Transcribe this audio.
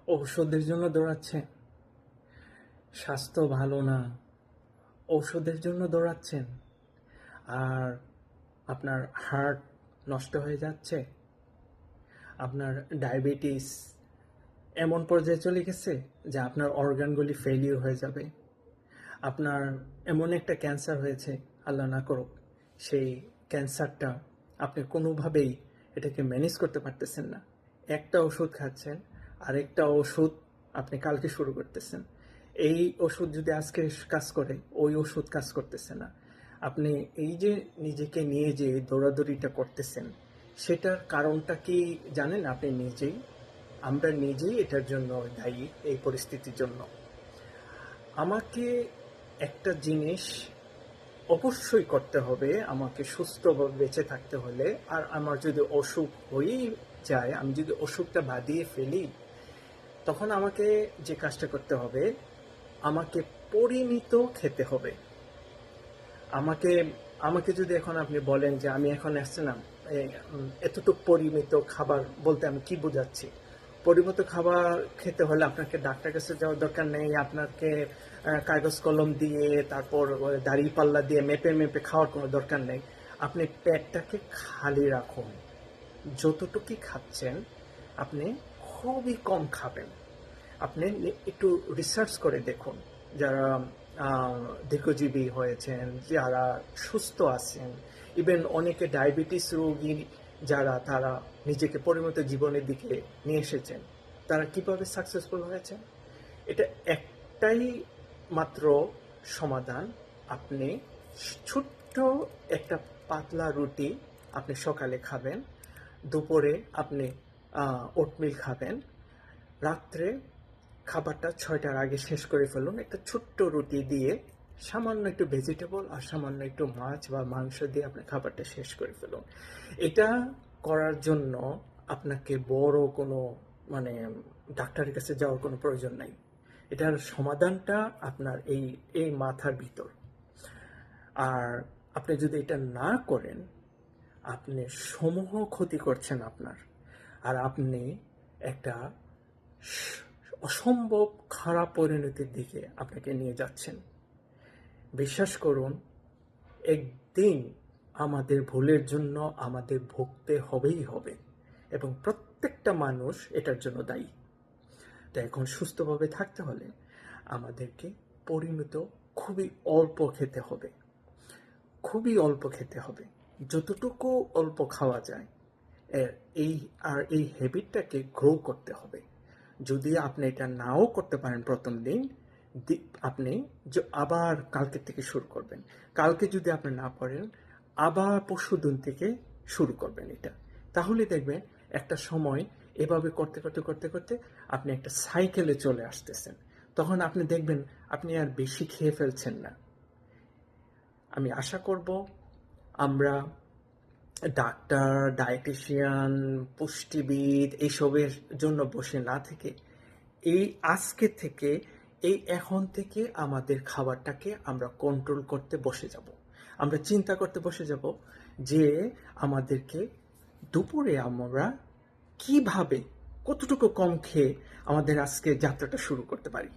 ঔষধের জন্য দৌড়াচ্ছেন, স্বাস্থ্য ভালো না, ঔষধের জন্য দৌড়াচ্ছেন, আর আপনার হার্ট নষ্ট হয়ে যাচ্ছে, আপনার ডায়াবেটিস এমন পর্যায়ে চলে গেছে যে আপনার অর্গানগুলি ফেলিওর হয়ে যাবে, আপনার এমন একটা ক্যান্সার হয়েছে, আল্লাহ না করুক, সেই ক্যান্সারটা আপনি কোনোভাবেই এটাকে ম্যানেজ করতে পারতেছেন না। একটা ওষুধ খাচ্ছেন, আরেকটা ওষুধ আপনি কালকে শুরু করতেছেন। এই ওষুধ যদি আজকে কাজ করে, ওই ওষুধ কাজ করতেছে না। আপনি এই যে নিজেকে নিয়ে যে দৌড়াদৌড়িটা করতেছেন, সেটার কারণটা কি জানেন? আপনি নিজেই, আমরা নিজেই এটার জন্য দায়ী, এই পরিস্থিতির জন্য। আমাকে একটা জিনিস অবশ্যই করতে হবে, আমাকে সুস্থভাবে বেঁচে থাকতে হলে। আর আমার যদি অসুখ হয়েই যায়, আমি যদি অসুখটা বাদিয়ে ফেলি, তখন আমাকে যে কাজটা করতে হবে, আমাকে পরিমিত খেতে হবে। আমাকে আমাকে যদি এখন আপনি বলেন যে আমি এখন আসছে না, এতটুকু পরিমিত খাবার বলতে আমি কি বোঝাচ্ছি? পরিমিত খাবার খেতে হলে আপনাকে ডাক্তার কাছে যাওয়ার দরকার নেই, আপনাকে কাগজ কলম দিয়ে তারপর দাড়ি পাল্লা দিয়ে মেপে মেপে খাওয়ার কোনো দরকার নেই। আপনি পেটটাকে খালি রাখুন, যতটুকুই খাচ্ছেন আপনি খুবই কম খাবেন। আপনি একটু রিসার্চ করে দেখুন, যারা দীর্ঘজীবী হয়েছেন, যারা সুস্থ আছেন, ইভেন অনেকে ডায়াবেটিস রোগী যারা, তারা নিজেকে পরিমিত জীবনের দিকে নিয়ে এসেছেন, তারা কিভাবে সাকসেসফুল হয়েছেন। এটা একটাই মাত্র সমাধান। আপনি ছোট্ট একটা পাতলা রুটি আপনি সকালে খাবেন, দুপুরে আপনি ওটমিল খাবেন, রাত্রে খাবারটা 6টার আগে শেষ করে ফেলুন। একটা ছোট্ট রুটি দিয়ে সামান্য একটু ভেজিটেবল আর সামান্য একটু মাছ বা মাংস দিয়ে আপনি খাবারটা শেষ করে ফেলুন। এটা করার জন্য আপনাকে বড় কোনো মানে ডাক্তারের কাছে যাওয়ার কোনো প্রয়োজন নাই। এটার সমাধানটা আপনার এই এই মাথার ভিতর। আর আপনি যদি এটা না করেন, আপনি সমূহ ক্ষতি করছেন আপনার। আর আপনি একটা অসম্ভব খারাপ পরিণতির দিকে আপনাকে নিয়ে যাচ্ছেন। বিশ্বাস করুন, একদিন আমাদের ভুলের জন্য আমাদের ভুগতে হবেই হবে, এবং প্রত্যেকটা মানুষ এটার জন্য দায়ী। তো এখন সুস্থভাবে থাকতে হলে আমাদেরকে পরিমিত খুবই অল্প খেতে হবে, খুবই অল্প খেতে হবে, যতটুকু অল্প খাওয়া যায়। এই এই হ্যাবিটটাকে গ্রো করতে হবে। যদি আপনি এটা নাও করতে পারেন প্রথম দিন, আপনি আবার কালকে থেকে শুরু করবেন। কালকে যদি আপনি না পারেন, আবার পরশুদিন থেকে শুরু করবেন এটা। তাহলে দেখবেন একটা সময় এভাবে করতে করতে করতে করতে আপনি একটা সাইকেলে চলে আসতেছেন। তখন আপনি দেখবেন আপনি আর বেশি খেয়ে ফেলছেন না। আমি আশা করব আমরা ডাক্তার, ডায়েটিশিয়ান, পুষ্টিবিদ এইসবের জন্য বসে না থেকে, এই আজকে থেকে, এই এখন থেকে আমাদের খাবারটাকে আমরা কন্ট্রোল করতে বসে যাব। আমরা চিন্তা করতে বসে যাব যে আমাদেরকে দুপুরে আমরা কিভাবে কতটুকু কম খেয়ে আমাদের আজকে যাত্রাটা শুরু করতে পারি।